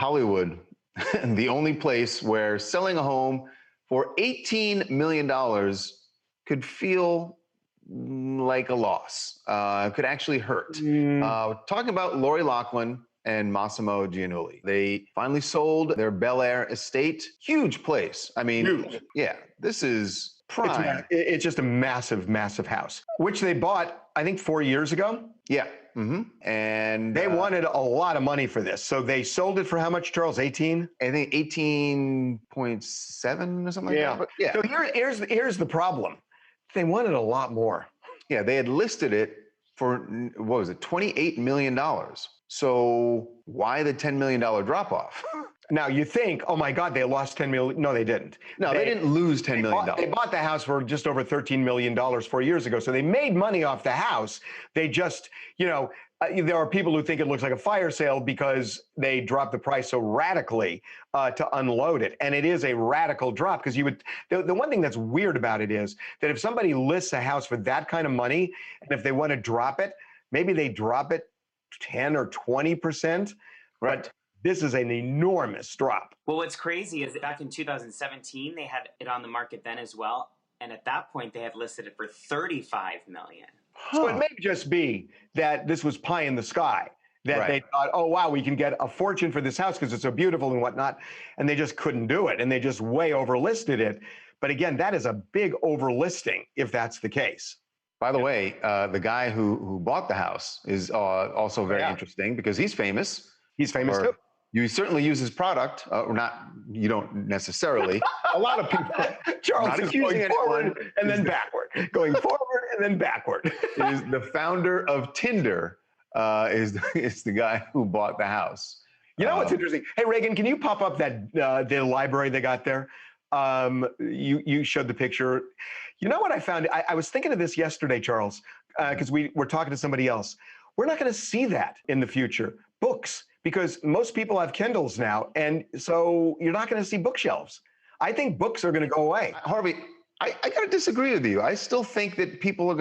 Hollywood, the only place where selling a home for $18 million could feel like a loss, could actually hurt. Talking about Loughlin and Mossimo Giannulli. They finally sold their Bel-Air estate. Huge place. I mean, huge. Yeah, this is prime. It's just a massive, massive house, which they bought, I think, 4 years ago. Yeah. And they wanted a lot of money for this. So they sold it for how much, Charles? 18? I think 18.7 or something like that. But yeah. So here's the problem. They wanted a lot more. Yeah, they had listed it for, what was it, $28 million. So why the $10 million drop off? Now you think, oh my God, they lost $10 million. No, they didn't. No, they didn't lose $10 million. They bought the house for just over $13 million 4 years ago. So they made money off the house. They just, you know, there are people who think it looks like a fire sale because they dropped the price so radically to unload it. And it is a radical drop because you would, the one thing that's weird about it is that if somebody lists a house for that kind of money, and if they want to drop it, maybe they drop it 10 or 20%, but this is an enormous drop. Well, what's crazy is that back in 2017, they had it on the market then as well. And at that point, they had listed it for $35 million. So it may just be that this was pie in the sky, that they thought, oh, wow, we can get a fortune for this house because it's so beautiful and whatnot. And they just couldn't do it. And they just way overlisted it. But again, that is a big overlisting if that's the case. By the way, the guy who bought the house is also very interesting because he's famous. He's famous too. You certainly use his product, or not, you don't necessarily. A lot of people. Charles is going forward and then backward. Going forward and then backward. Is the founder of Tinder, is the guy who bought the house. You know what's interesting? Hey, Reagan, can you pop up that the library they got there? You showed the picture. You know what I found? I was thinking of this yesterday, Charles, because we were talking to somebody else. We're not going to see that in the future. Books. Because most people have Kindles now, and so you're not going to see bookshelves. I think books are going to go away. Harvey, I got to disagree with you. I still think that people,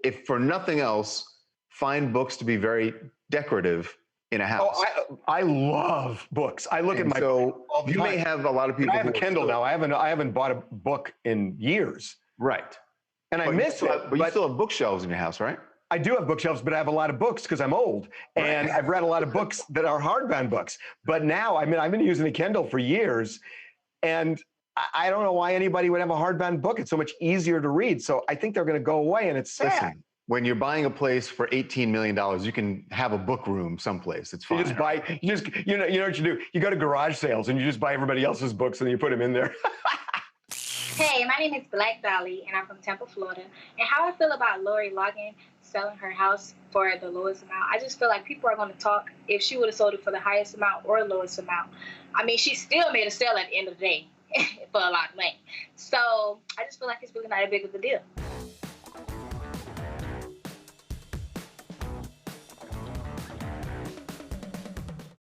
if for nothing else, find books to be very decorative in a house. Oh, I love books. I look at my so all the you time. May have a lot of people. I have a Kindle now. I haven't bought a book in years. Right. And I miss it. But you still have bookshelves in your house, right? I do have bookshelves, but I have a lot of books because I'm old. And I've read a lot of books that are hardbound books. But now, I mean, I've been using a Kindle for years. And I don't know why anybody would have a hardbound book. It's so much easier to read. So I think they're going to go away, and it's sad. Listen, when you're buying a place for $18 million, you can have a book room someplace. It's fine. You know what you do? You go to garage sales and you just buy everybody else's books and you put them in there. Hey, my name is Black Dolly, and I'm from Tampa, Florida. And how I feel about Lori Loughlin selling her house for the lowest amount, I just feel like people are going to talk if she would have sold it for the highest amount or lowest amount. I mean, she still made a sale at the end of the day for a lot of money. So I just feel like it's really not that big of a deal.